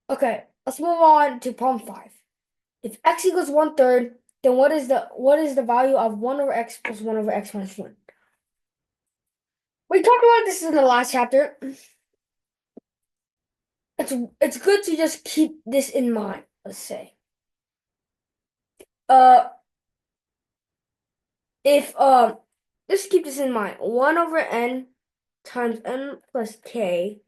Okay, let's move on to problem 5. If x equals 1/3, then what is the value of 1 over x plus 1 over x minus 1? We talked about this in the last chapter. It's good to just keep this in mind, let's say. Uh if just keep this in mind. 1 over n times n plus k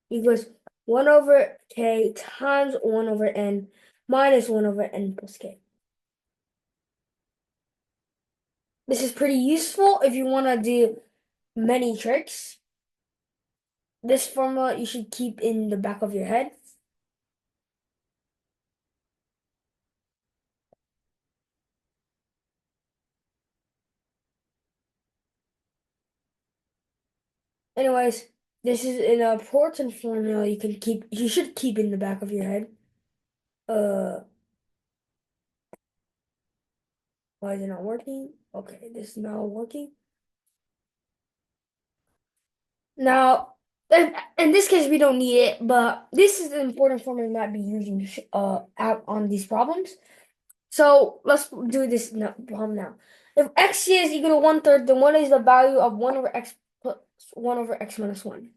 equals 1 over k times 1 over n minus 1 over n plus k. This is pretty useful if you want to do many tricks. This formula you should keep in the back of your head. Anyways, this is an important formula you should keep in the back of your head. Uh, why is it not working? Okay, this is not working. Now, in this case, we don't need it, but this is an important formula we might be using out on these problems. So let's do this problem now. If x is equal to 1/3, then what is the value of 1 over x plus 1 over x minus 1?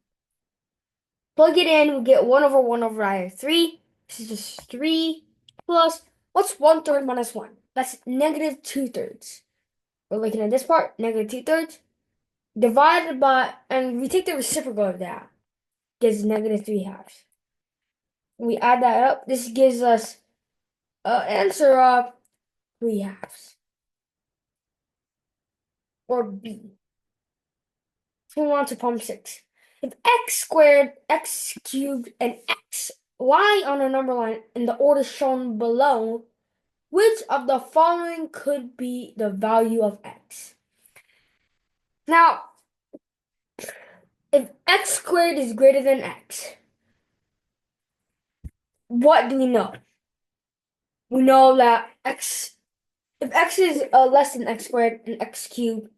Plug it in, we get 1 over 1 over I have 3. This is just 3 plus, what's 1/3 minus 1? That's negative 2/3. We're looking at this part, negative 2/3. Divided by, and we take the reciprocal of that, gives negative 3/2. We add that up, this gives us an answer of 3/2. Or B. Move on to problem 6. If x squared, x cubed, and x lie on a number line in the order shown below, which of the following could be the value of x? Now, if x squared is greater than x, what do we know? We know that if x is less than x squared and x cubed,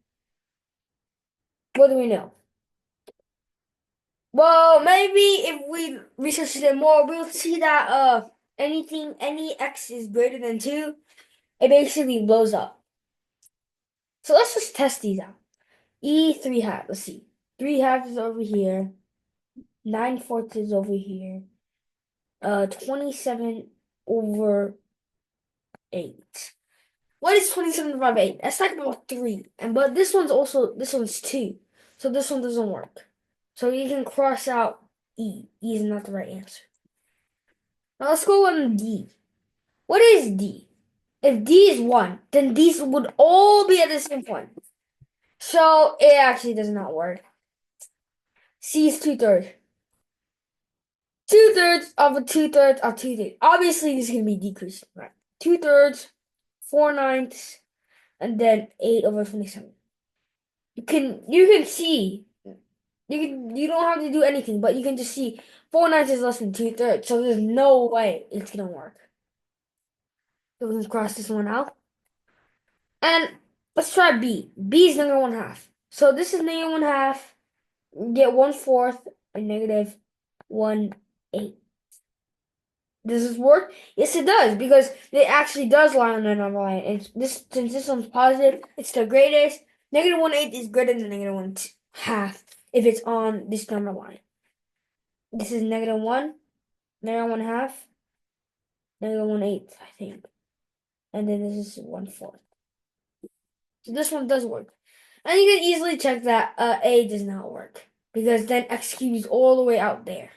what do we know? Well, maybe if we research it more, we'll see that any x is greater than 2, it basically blows up. So let's just test these out. E3 half, let's see. 3/2 is over here. 9/4 is over here. 27 over 8. What is 27 divided by 8? That's like about 3. But this one's 2. So this one doesn't work. So you can cross out E. E is not the right answer. Now let's go on D. What is D? If D is 1, then these would all be at the same point. So it actually does not work. C is 2/3. 2/3 of a 2/3 of 2/3. Obviously, this is going to be decreasing, right? 2/3, 4/9, and then 8 over 27. You can see, you don't have to do anything, but you can just see 4/9 is less than 2/3, so there's no way it's going to work. So let's cross this one out. And let's try B. B is -1/2. So this is -1/2. Get 1/4 and -1/8. Does this work? Yes, it does, because it actually does lie on the number line. And since this one's positive, it's the greatest. -1/8 is greater than -1/2 if it's on this number line. This is -1, -1/2, -1/8, I think. And then this is 1/4. So this one does work. And you can easily check that A does not work, because then x cubed is all the way out there.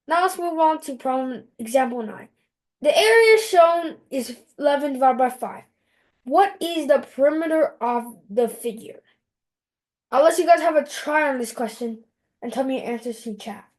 Now let's move on to problem example 9. The area shown is 11 divided by 5. What is the perimeter of the figure? I'll let you guys have a try on this question and tell me your answers through chat.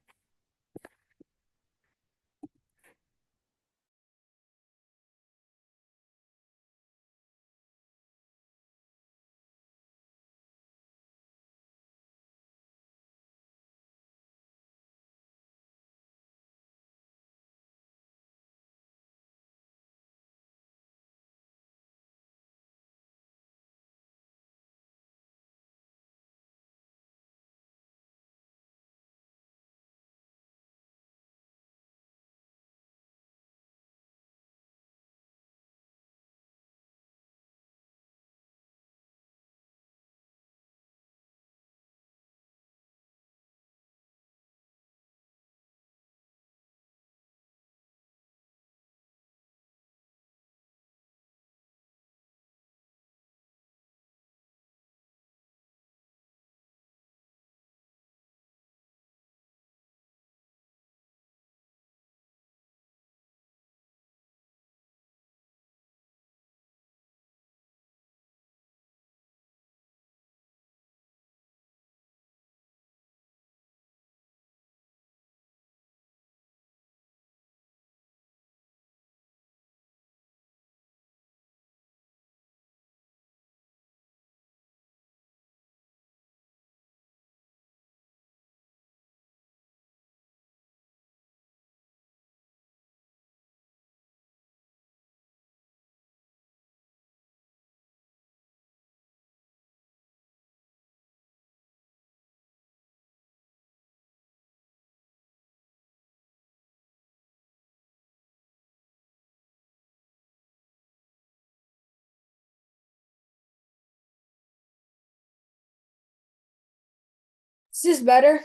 Is this better?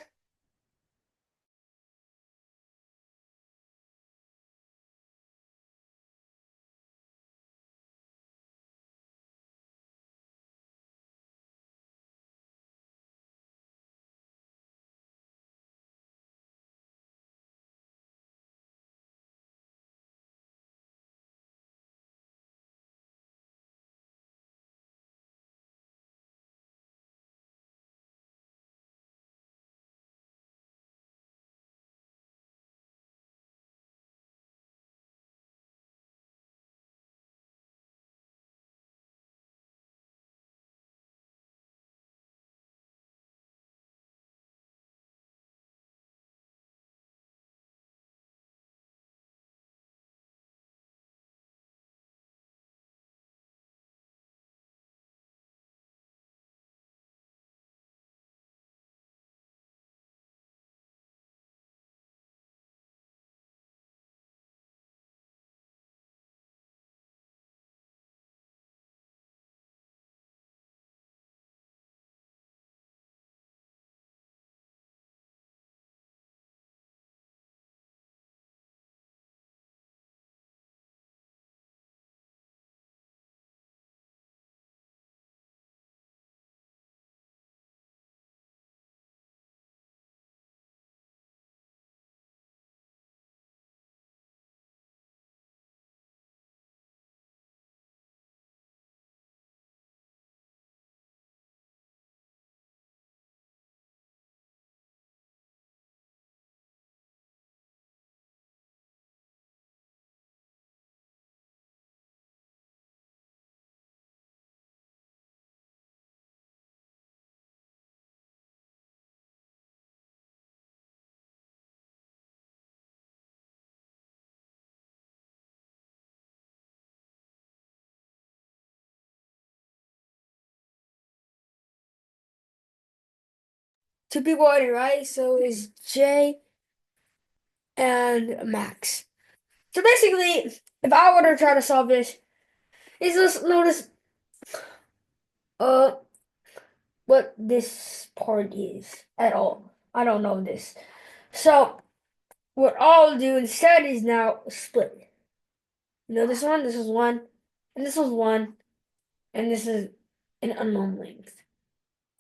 Two people already right, so is Jay and Max. So basically, if I were to try to solve this, is just notice uh what this part is at all. I don't know this. So what I'll do instead is now split. You know this one, this is one, and this was one, and this is an unknown length.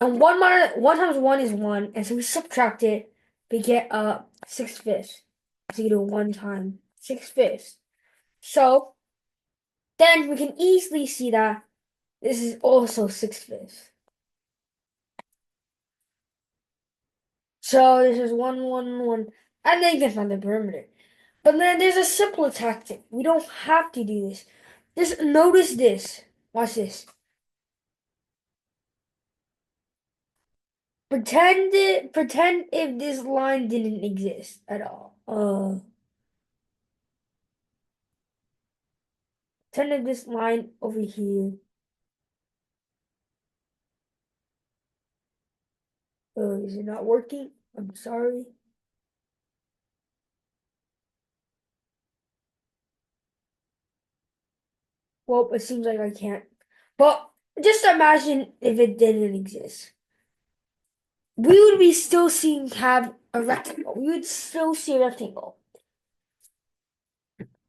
And one times one is one, and so we subtract it, we get 6/5. So you do one time 6/5. So then we can easily see that this is also 6/5. So this is 1, 1, 1, and then you can find the perimeter. But then there's a simpler tactic. We don't have to do this. Just notice this. Watch this. Pretend if this line didn't exist at all. Pretend if this line over here. Is it not working? I'm sorry. Well, it seems like I can't. But just imagine if it didn't exist. We would be still seeing have a rectangle. We would still see a rectangle.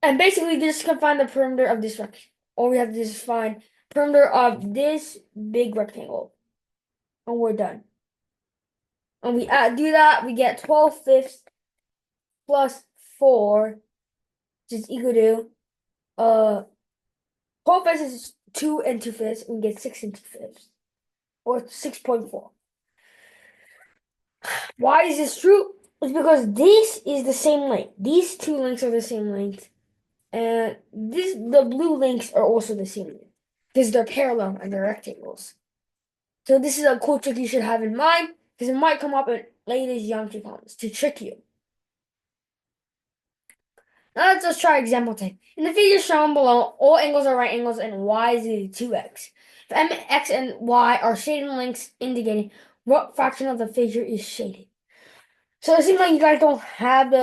And basically just can find the perimeter of this rectangle. All we have to do is find perimeter of this big rectangle. And we're done. And we do that, we get 12/5 plus 4, which is equal to 12/5 is 2 and 2/5, and we get 6 and 2/5, or 6.4. Why is this true? It's because this is the same length. These two lengths are the same length. And the blue links are also the same length. Because they're parallel and they're rectangles. So this is a cool trick you should have in mind, because it might come up in latest geometry problems to trick you. Now let's just try example 10. In the figure shown below, all angles are right angles and y is equal to 2x. If m, x, and y are shaded lengths indicating what fraction of the figure is shaded. So it seems like you guys don't have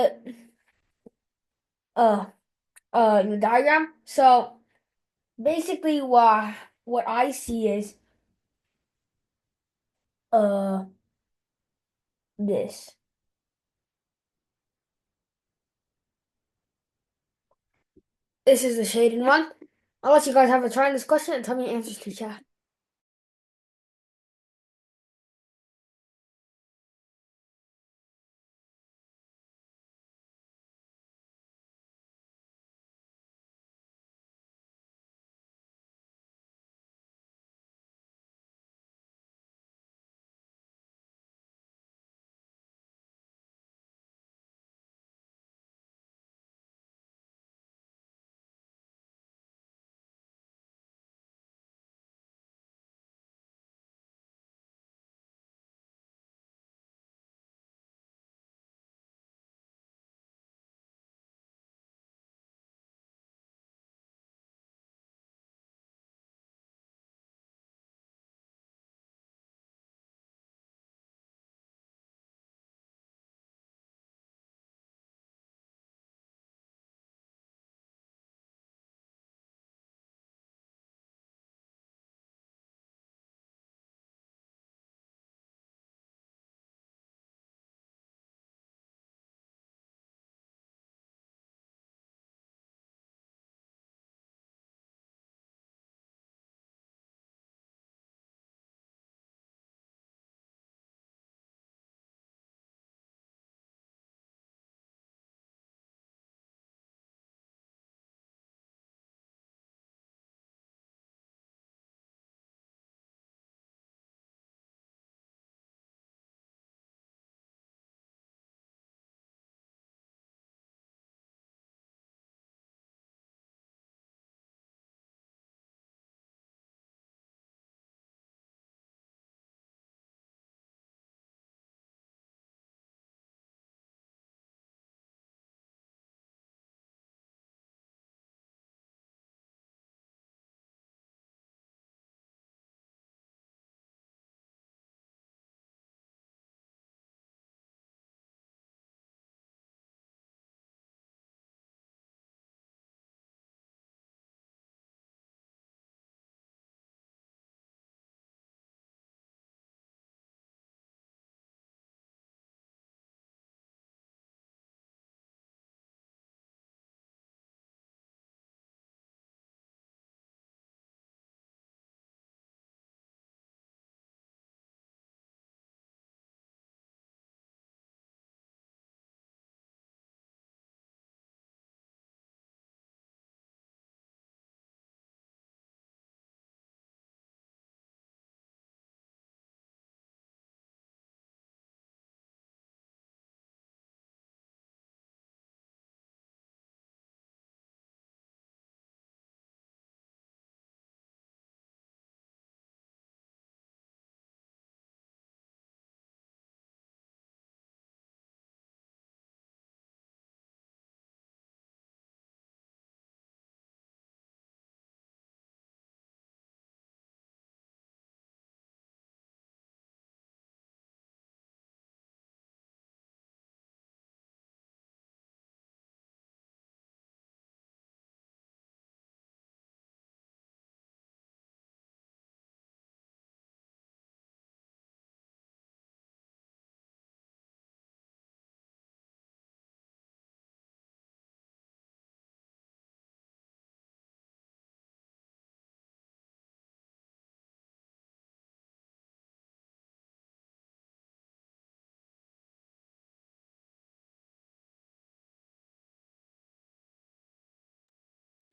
uh the diagram. So basically what I see is uh this. This is the shaded one. I'll let you guys have a try on this question and tell me answers to chat.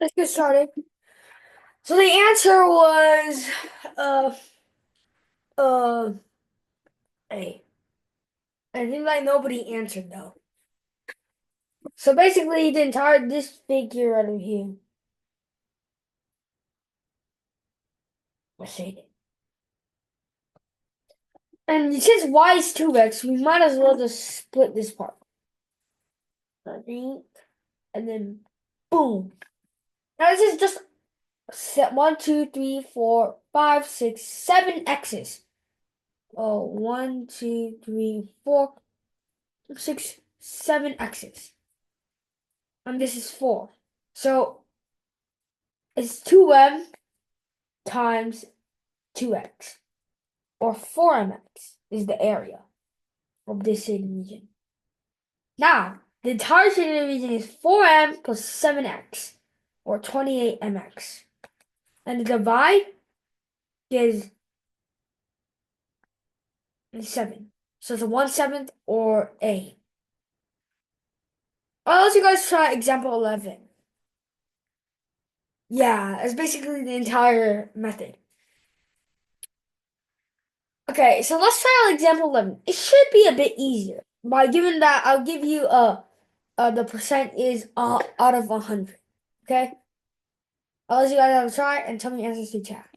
Let's get started. So the answer was uh uh A. I think like nobody answered though. So basically the entire this figure right over here was shaded. And since y is 2x, we might as well just split this part. I think. And then boom. Now this is just set 1, 2, 3, 4, 5, 6, 7 x's. Oh, 1, 2, 3, 4, 6, 7 x's. And this is 4. So it's 2m times 2x. Or 4mx is the area. of this shaded region. Now, the entire shaded region is 4m plus 7x, or 28mx. And the divide is 7. So it's a 1/7 or a. I'll let you guys try example 11. Yeah, it's basically the entire method. Okay, so let's try out example 11. It should be a bit easier. By given that, I'll give you the percent is out of 100. Okay? I'll let you guys have a try and tell me answers to chat.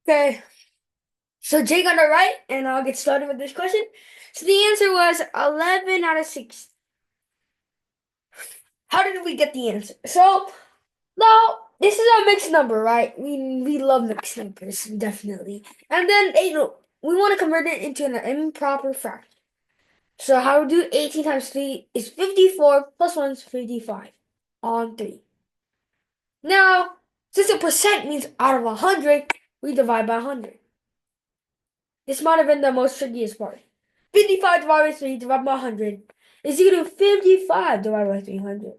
Okay. So Jay got it right, and I'll get started with this question. So the answer was 11 out of 6. How did we get the answer? So now this is a mixed number, right? We love mixed numbers, definitely. And then we want to convert it into an improper fraction. So how we do 18 times 3 is 54 plus 1 is 55 on 3. Now, since a percent means out of 100, we divide by 100. This might have been the most trickiest part. 55 divided by 3 divided by 100 is equal to 55 divided by 300.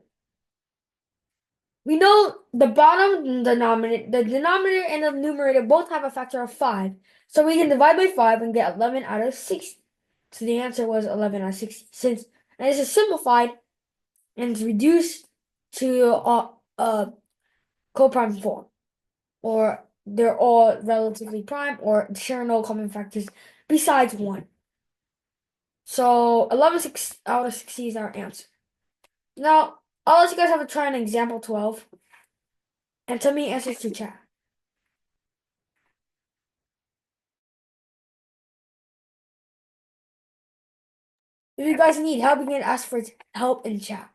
We know the denominator and the numerator both have a factor of 5. So we can divide by 5 and get 11 out of 60. So the answer was 11 out of 60. Since and this is simplified and it's reduced to co-prime form, or they're all relatively prime, or share no common factors besides 1. So 11 out of 60 is our answer. Now, I'll let you guys have a try on example 12 and tell me answers to chat. If you guys need help, you can ask for help in chat.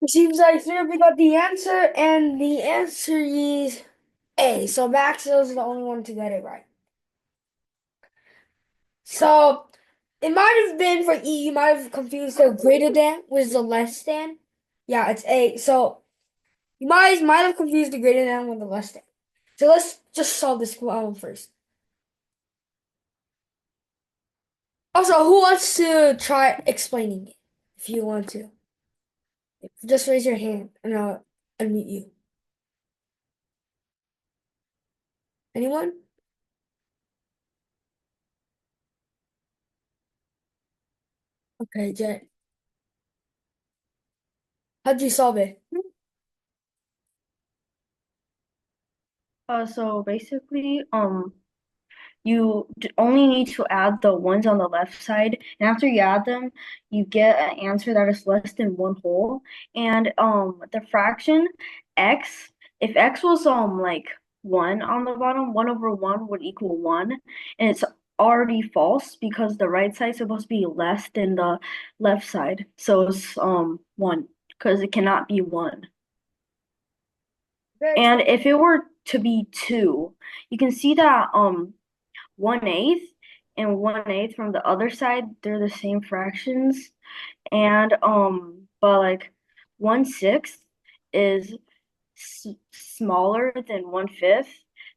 It seems like three got the answer, and the answer is A. So Max is the only one to get it right. So it might have been for E, you might have confused the greater than with the less than. Yeah, it's A. So you might have confused the greater than with the less than. So let's just solve this problem first. Also, who wants to try explaining it? If you want to, just raise your hand and I'll unmute you. Anyone? Okay, Jet. How'd you solve it? So basically, only need to add the ones on the left side, and after you add them, you get an answer that is less than one whole. And the fraction x, if x was like one on the bottom, 1/1 would equal one, and it's already false because the right side is supposed to be less than the left side, so it's one because it cannot be one. Very And explain. if it were to be two, you can see that 1/8 and 1/8 from the other side, they're the same fractions. And but like 1/6 is smaller than 1/5.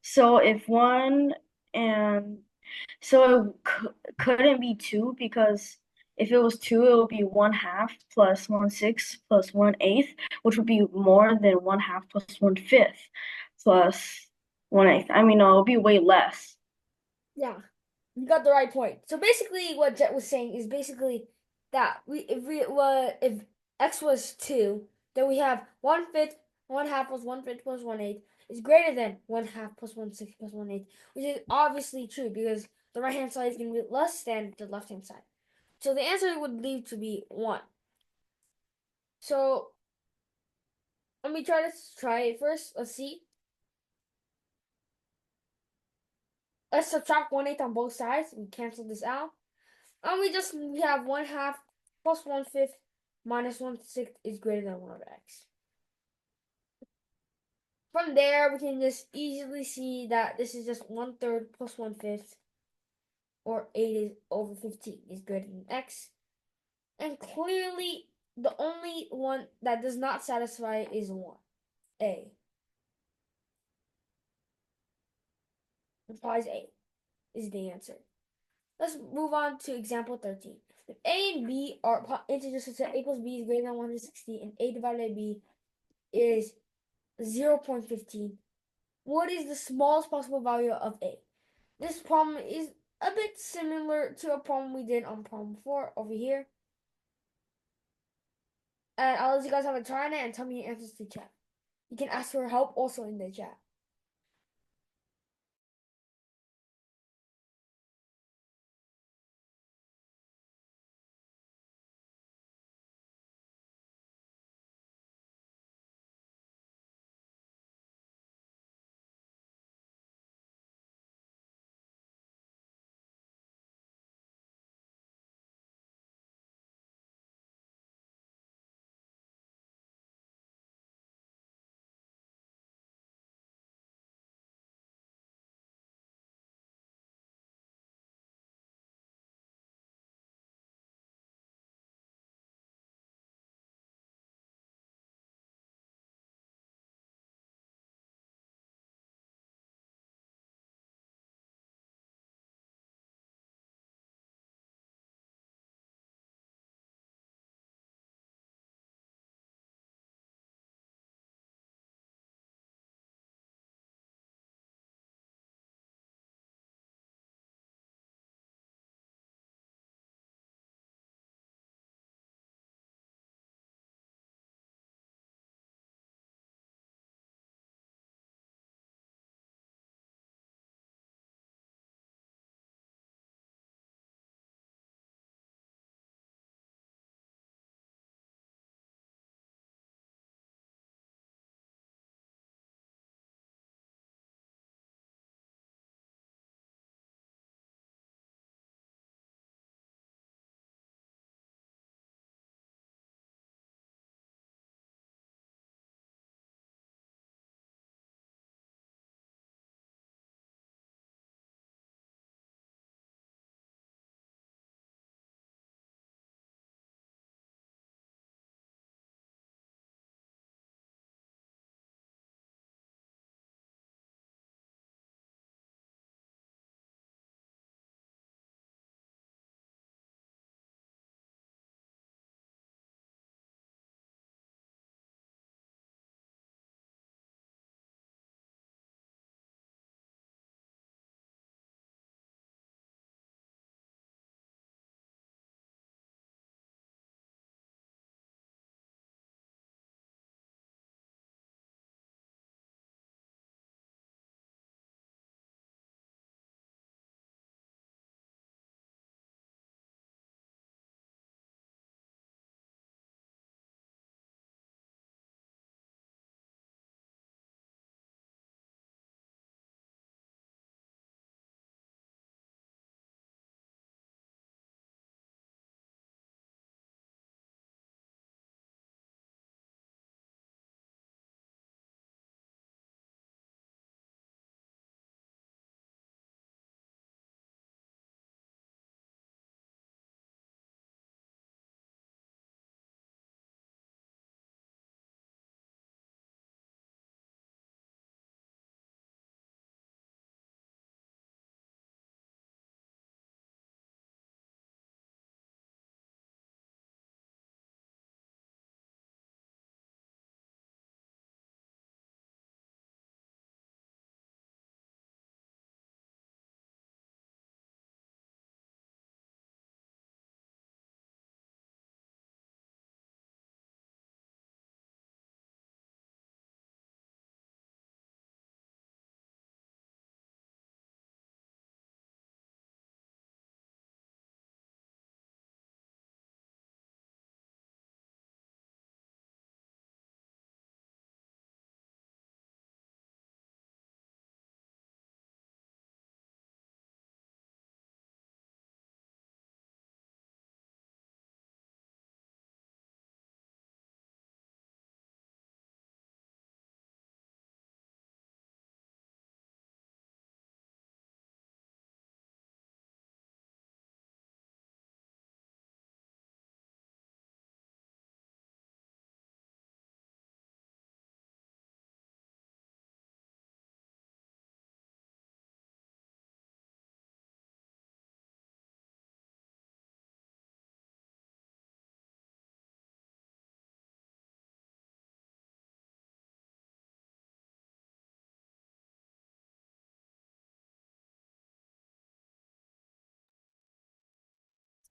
So if one and so it couldn't be two because if it was two, it would be 1/2 plus 1/6 plus 1/8, which would be more than 1/2 plus 1/5 plus 1/8. I mean, no, it would be way less. Yeah, you got the right point. So basically, what Jet was saying is basically that if x was 2, then we have 1/5, 1/2 plus 1/5 plus 1/8 is greater than 1/2 plus 1/6 plus 1/8, which is obviously true because the right hand side is going to be less than the left hand side. So the answer would lead to be 1. So let me try it first. Let's see. Let's subtract 1/8 on both sides and cancel this out. And we have 1/2 plus 1/5 minus 1/6 is greater than 1 over x. From there, we can just easily see that this is just 1/3 plus 1/5, or 8 is over 15 is greater than x. And clearly, the only one that does not satisfy is 1, A. Implies A is the answer. Let's move on to example 13. If A and B are integers such that A plus B is greater than 160 and A divided by B is 0.15, what is the smallest possible value of A? This problem is a bit similar to a problem we did on problem 4 over here. And I'll let you guys have a try on it and tell me your answers to chat. You can ask for help also in the chat.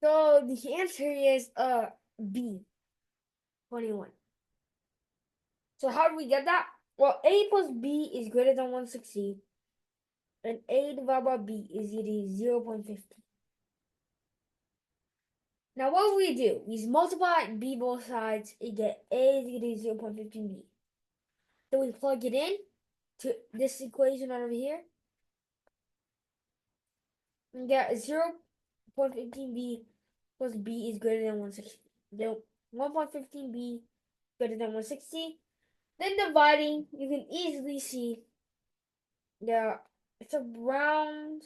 So the answer is B, 21. So how do we get that? Well, A plus B is greater than 160, and A divided by B is equal to 0.50. Now what do? We multiply B both sides and get A is equal to 0.15B. Then we plug it in to this equation right over here and get 0.15B plus B is greater than 160. Then 1.15B greater than 160. Then dividing, you can easily see that it's around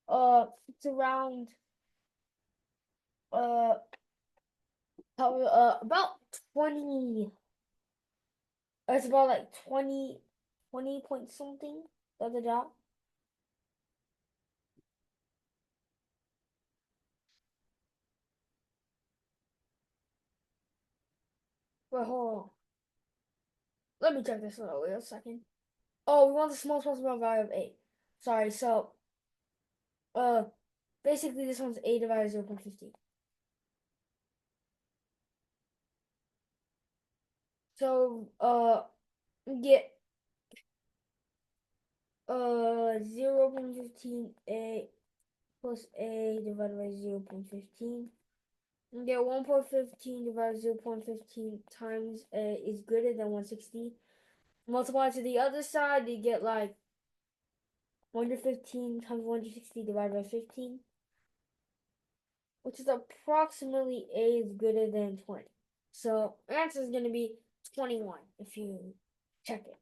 it's around uh about 20. It's about like 20 point something. Da da da. Wait, hold on. Let me check this out. Wait a second. Oh, we want the smallest possible value of 8. Sorry, so uh basically this one's 8 divided by 0.15. So we get 0.15 A plus A divided by 0.15. You get 1.15 divided by 0.15 times A is greater than 160. Multiply to the other side, you get like 115 times 160 divided by 15, which is approximately A is greater than 20. So answer is going to be 21 if you check it.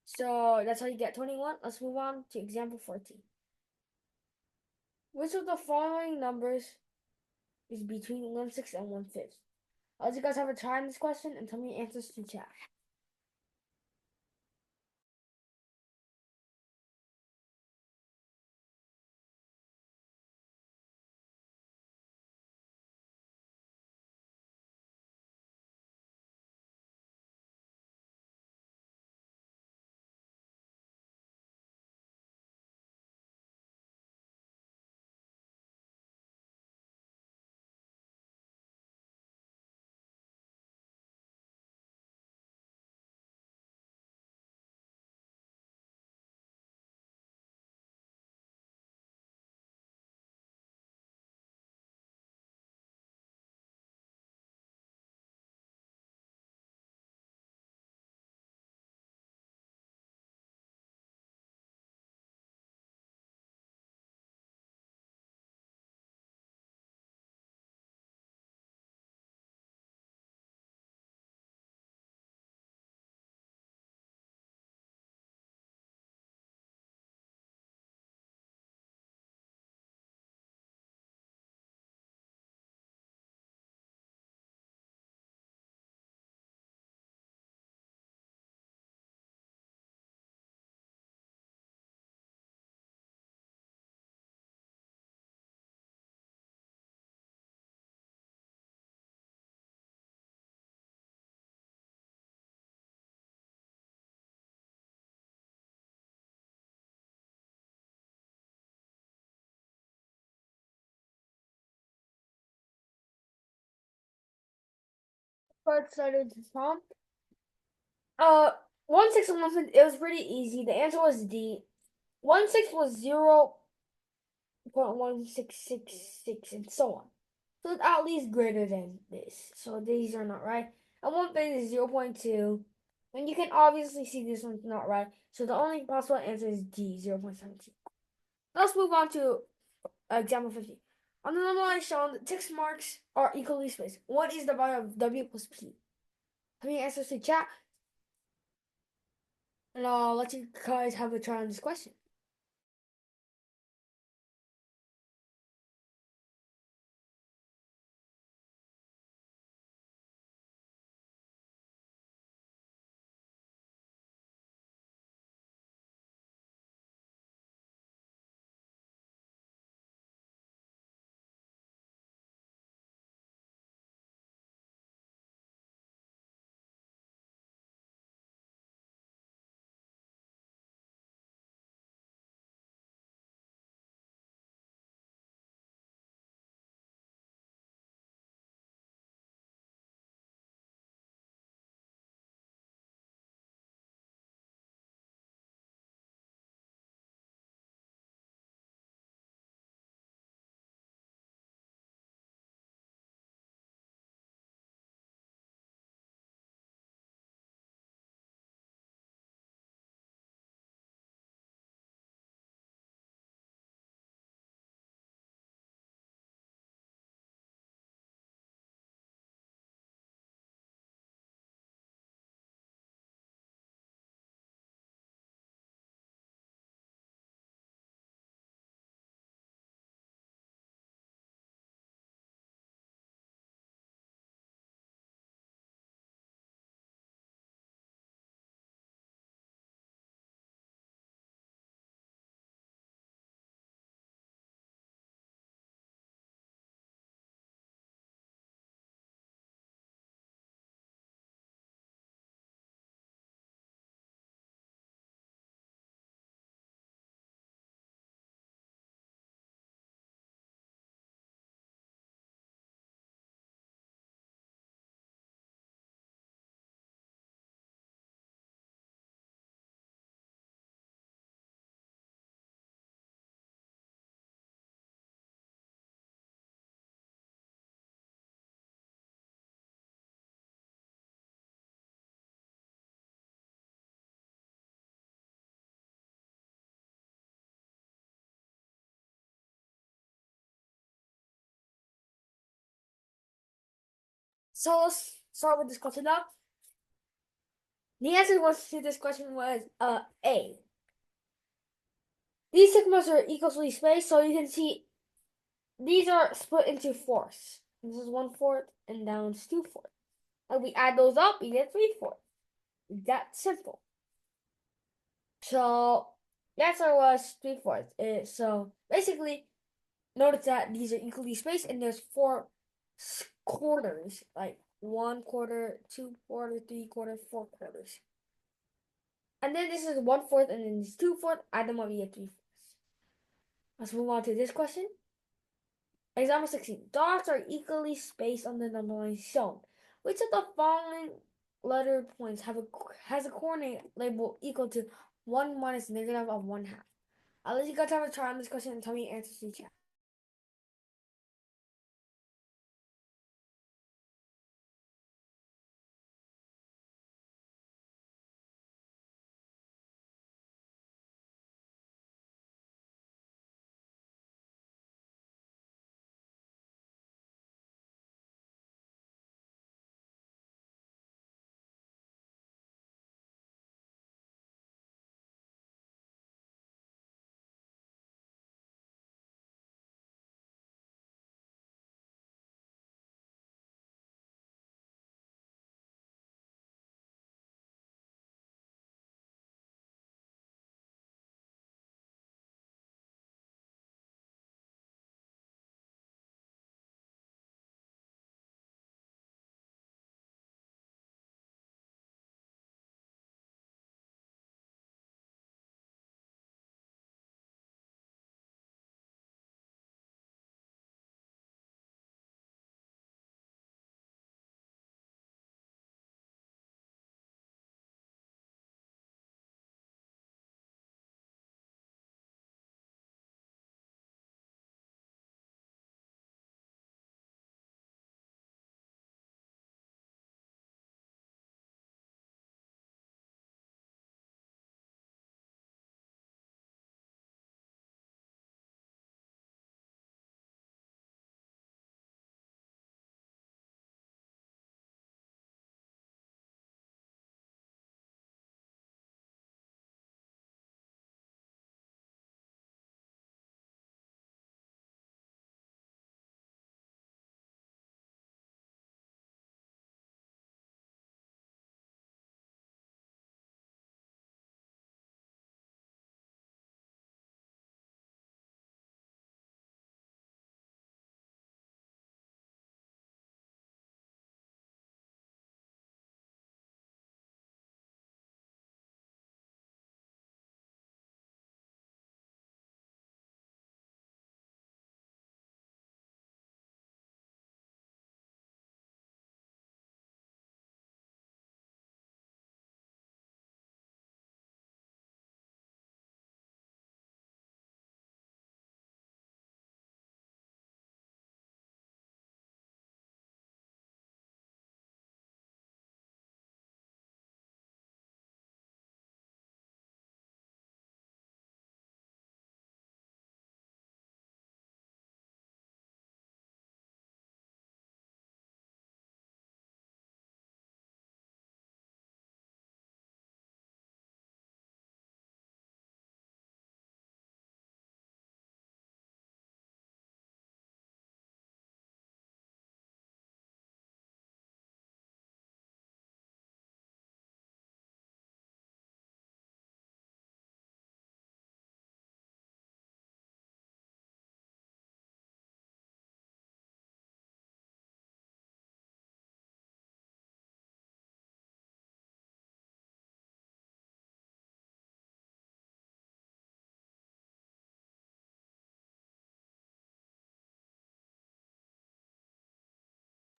So that's how you get 21. Let's move on to example 14. Which of the following numbers is between 1/6 and 1/5? I'll let you guys have a try on this question and tell me your answers to chat. Let's start with the prompt. Uh, 1/6 and 1/5, it was pretty easy. The answer was D. 1/6 was 0.1666 and so on. So it's at least greater than this. So these are not right. And 1/5 is 0.2. And you can obviously see this one's not right. So the only possible answer is D, 0.17. Let's move on to example 50. On the number line shown, the text marks are equally spaced. What is the value of W plus P? How many answers to chat? And I'll let you guys have a try on this question. So let's start with this question now. The answer was to this question was A. These sigmas are equally spaced, so you can see these are split into fourths. This is 1/4 and down is 2/4. And we add those up, we get 3/4. That simple. So the answer was 3/4. So basically, notice that these are equally spaced and there's four quarters, like 1/4, 2/4, 3/4, 4/4. And then this is 1/4 and then this 2/4. Add them up, you get 3/4. Let's move on to this question. Example 16. Dots are equally spaced on the number line shown. Which of the following letter points has a coordinate label equal to 1 minus negative of 1/2? I'll let you guys have a try on this question and tell me your answers to each.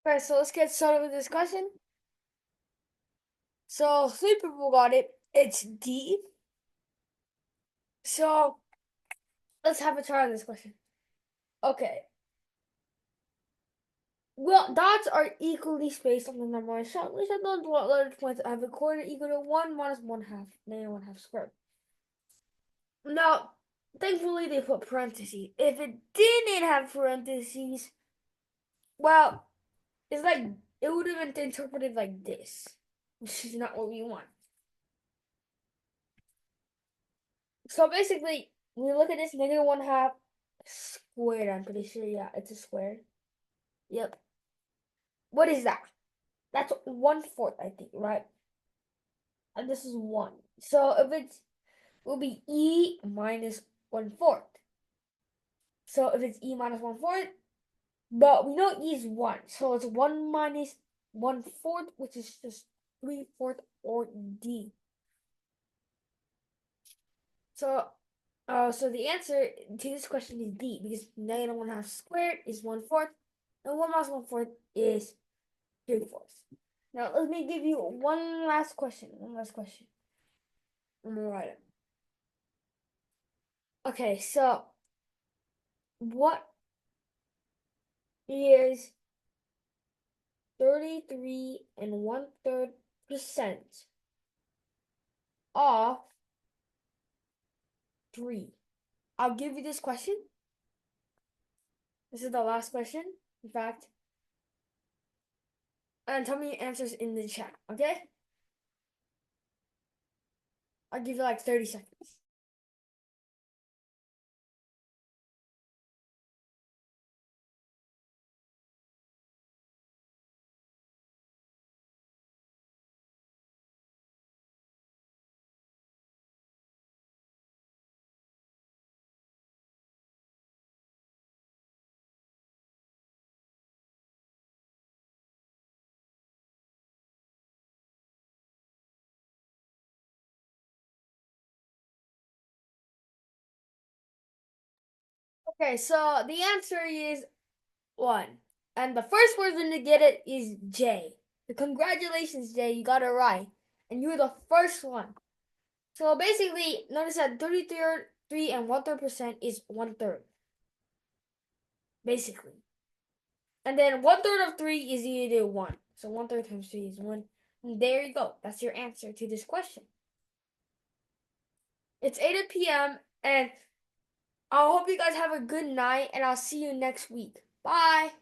Alright, so let's get started with the discussion. So 3 people got it. It's D. So let's have a try on this question. Okay. Well, dots are equally spaced on the number line shown. We said those letter points have a coordinate equal to 1 minus 1/2, negative 1/2 squared. Now, thankfully they put parentheses. If it didn't have parentheses, well, it's like it would have been interpreted like this, which is not what we want. So basically, when you look at this, -1/2 squared, I'm pretty sure, yeah, it's a square. Yep. What is that? That's 1/4, I think, right? And this is 1. So if it will be e minus 1/4. So if it's e minus 1/4, but we know e is 1. So it's 1 minus 1/4, which is just 3/4 or d. So so the answer to this question is D, because -1/2 squared is 1/4, and 1 minus 1/4 is 3/4. Now let me give you one last question. One last question. I'm gonna write it. Okay, so what is 33 and 1/3% of 3? I'll give you this question. This is the last question, in fact. And tell me your answers in the chat, okay? I'll give you like 30 seconds. Okay, so the answer is 1. And the first person to get it is Jay. So congratulations, Jay, you got it right. And you were the first one. So basically, notice that 33 and 1/3% is 1/3. Basically. And then 1/3 of 3 is equal to 1. So 1/3 times 3 is 1. And there you go. That's your answer to this question. It's 8 p.m. and I hope you guys have a good night, and I'll see you next week. Bye.